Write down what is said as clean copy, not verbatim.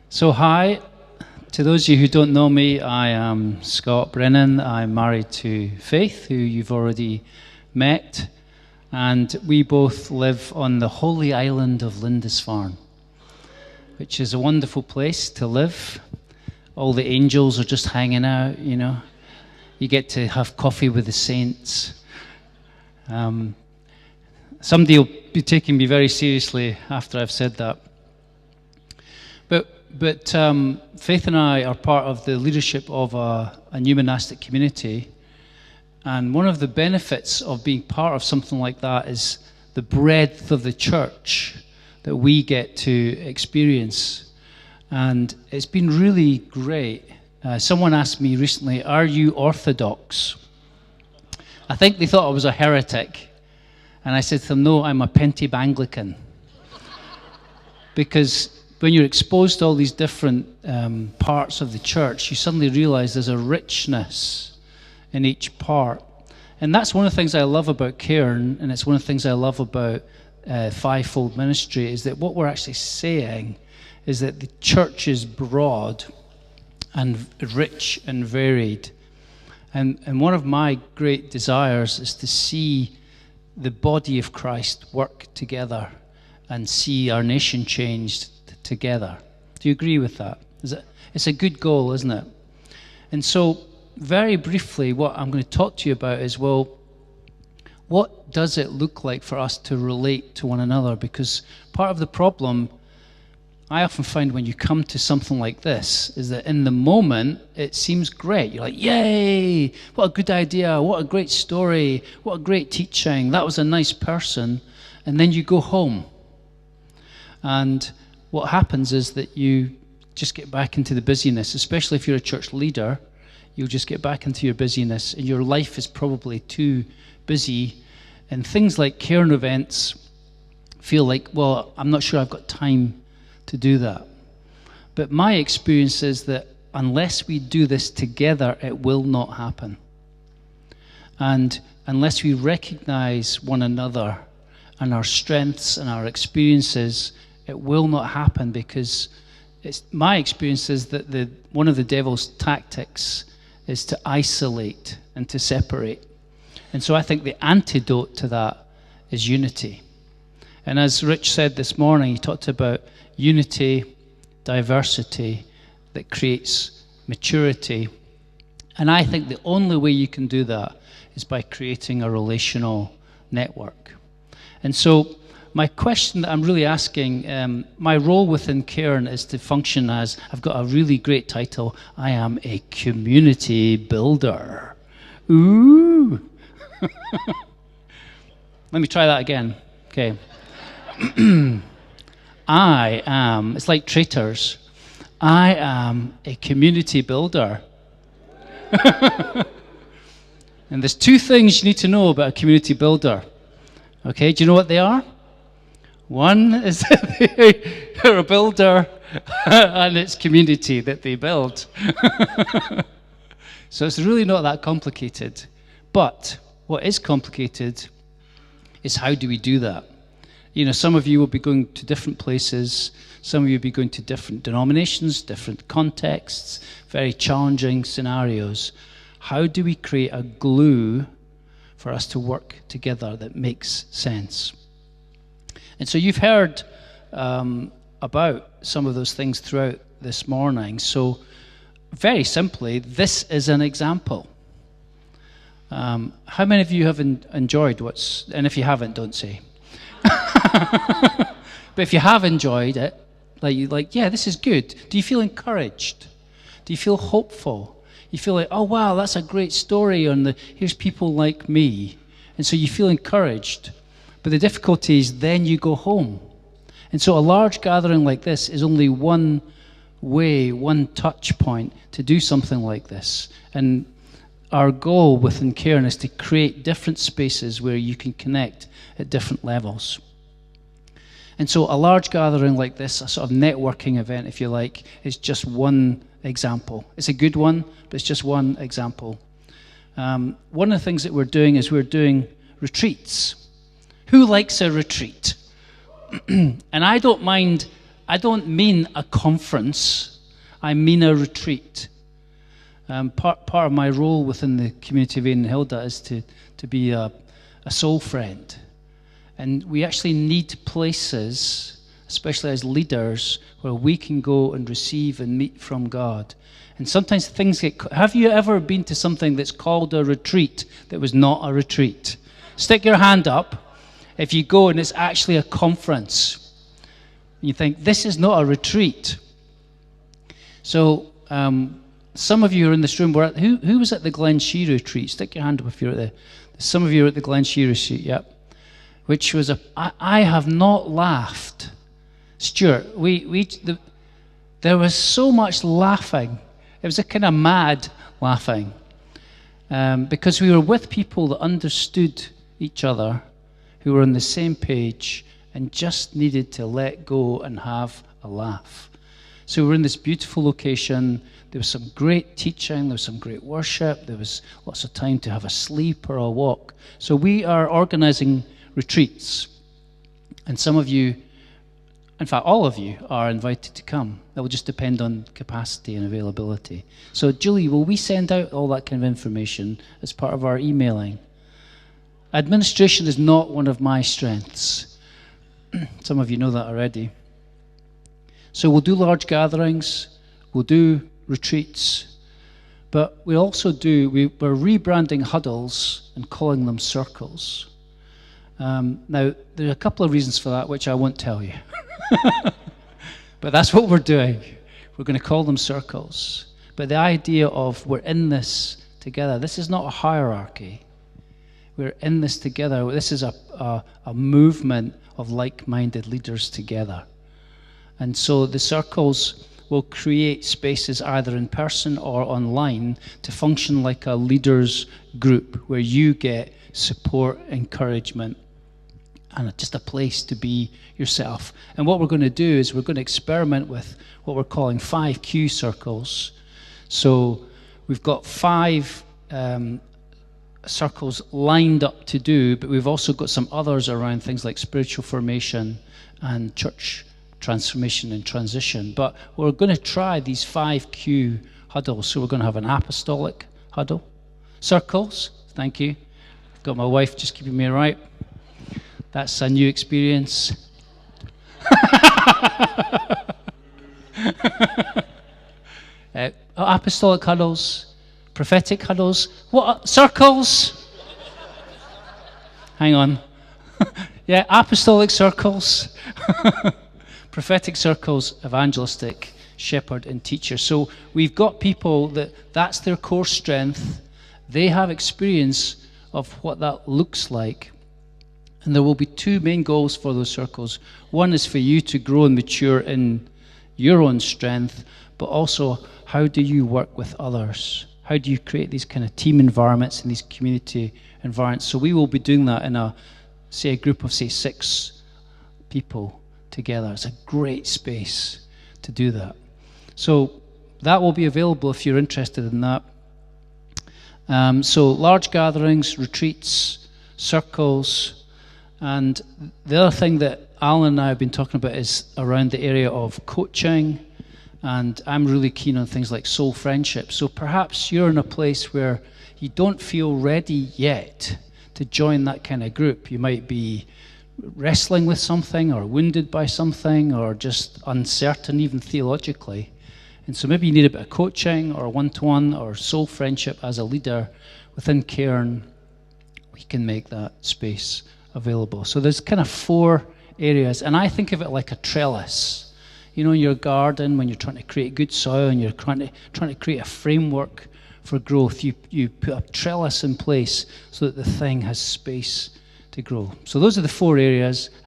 So hi, to those of you who don't know me, I am Scott Brennan. I'm married to Faith, who you've already met, and we both live on the holy island of Lindisfarne, which is a wonderful place to live. All the angels are just hanging out, you know. You get to have coffee with the saints. Somebody will be taking me very seriously after I've said that. But Faith and I are part of the leadership of a new monastic community, and one of the benefits of being part of something like that is the breadth of the church that we get to experience, and it's been really great. Someone asked me recently, "Are you Orthodox?" I think they thought I was a heretic, and I said to them, "No, I'm a Pentebanglican," because when you're exposed to all these different parts of the church, you suddenly realize there's a richness in each part. And that's one of the things I love about Cairn, and it's one of the things I love about fivefold ministry, is that what we're actually saying is that the church is broad and rich and varied. And one of my great desires is to see the body of Christ work together and see our nation changed together. Do you agree with that? It's a good goal, isn't it? And so, very briefly, what I'm going to talk to you about is, well, what does it look like for us to relate to one another? Because part of the problem I often find when you come to something like this is that in the moment, it seems great. You're like, yay, what a good idea, what a great story, what a great teaching, that was a nice person. And then you go home. And what happens is that you just get back into the busyness, especially if you're a church leader. You'll just get back into your busyness, and your life is probably too busy. And things like Cairn events feel like, well, I'm not sure I've got time to do that. But my experience is that unless we do this together, it will not happen. And unless we recognize one another and our strengths and our experiences, it will not happen, because my experience is that one of the devil's tactics is to isolate and to separate. And so I think the antidote to that is unity. And as Rich said this morning, he talked about unity, diversity that creates maturity. And I think the only way you can do that is by creating a relational network. And so my question that I'm really asking, my role within Cairn is to function as, I've got a really great title, I am a community builder. Ooh! Let me try that again. Okay. I am, it's like traitors, I am a community builder. And there's two things you need to know about a community builder. Okay, do you know what they are? One is that they're a builder and it's community that they build. So it's really not that complicated. But what is complicated is how do we do that? You know, some of you will be going to different places. Some of you will be going to different denominations, different contexts, very challenging scenarios. How do we create a glue for us to work together that makes sense? And so you've heard about some of those things throughout this morning. So very simply, this is an example. How many of you have enjoyed and if you haven't, don't say. But if you have enjoyed it, yeah, this is good. Do you feel encouraged? Do you feel hopeful? You feel like, oh wow, that's a great story here's people like me. And so you feel encouraged. But the difficulty is then you go home. And so a large gathering like this is only one way, one touch point to do something like this. And our goal within Cairn is to create different spaces where you can connect at different levels. And so a large gathering like this, a sort of networking event, if you like, is just one example. It's a good one, but it's just one example. One of the things that we're doing is we're doing retreats. Who likes a retreat? And I don't mind I don't mean a conference. I mean a retreat. Part of my role within the community of Ain and Hilda is to be a soul friend. And we actually need places, especially as leaders, where we can go and receive and meet from God. And sometimes things get... Have you ever been to something that's called a retreat that was not a retreat? Stick your hand up if you go and it's actually a conference. You think, this is not a retreat. So, some of you are in this room. Who was at the Glen Shee retreat? Stick your hand up if you're at some of you are at the Glen Shee retreat, yep. Which was I have not laughed. Stuart, there was so much laughing. It was a kind of mad laughing. Because we were with people that understood each other, who were on the same page, and just needed to let go and have a laugh. So we were in this beautiful location. There was some great teaching. There was some great worship. There was lots of time to have a sleep or a walk. So we are organizing retreats. And some of you, in fact, all of you are invited to come. That will just depend on capacity and availability. So, Julie, will we send out all that kind of information as part of our emailing? Administration is not one of my strengths. Some of you know that already. So we'll do large gatherings, we'll do retreats, but we're rebranding huddles and calling them circles. Now, there are a couple of reasons for that, which I won't tell you. But that's what we're doing. We're going to call them circles. But the idea of we're in this together, this is not a hierarchy. We're in this together. This is a movement of like-minded leaders together. And so the circles will create spaces either in person or online to function like a leaders group where you get support, encouragement, and just a place to be yourself. And what we're going to do is we're going to experiment with what we're calling 5Q circles. So we've got 5 circles lined up to do, but we've also got some others around things like spiritual formation and church transformation and transition. But we're going to try these 5Q huddles. So we're going to have an apostolic huddle. Circles, thank you. I've got my wife just keeping me right. That's a new experience. Apostolic huddles, prophetic huddles. What? Circles? Hang on. Yeah, apostolic circles. Prophetic circles, evangelistic, shepherd, and teacher. So we've got people that's their core strength. They have experience of what that looks like. And there will be 2 main goals for those circles. One is for you to grow and mature in your own strength, but also how do you work with others? How do you create these kind of team environments and these community environments? So we will be doing that in a group of 6 people together. It's a great space to do that. So that will be available if you're interested in that. So large gatherings, retreats, circles, and the other thing that Alan and I have been talking about is around the area of coaching, and I'm really keen on things like soul friendship. So perhaps you're in a place where you don't feel ready yet to join that kind of group. You might be wrestling with something or wounded by something or just uncertain even theologically. And so maybe you need a bit of coaching or one-to-one or soul friendship as a leader within Cairn. We can make that space available. So there's kind of 4 areas, and I think of it like a trellis. You know, in your garden, when you're trying to create good soil and you're trying to create a framework for growth, you put a trellis in place so that the thing has space to grow. So those are the 4 areas.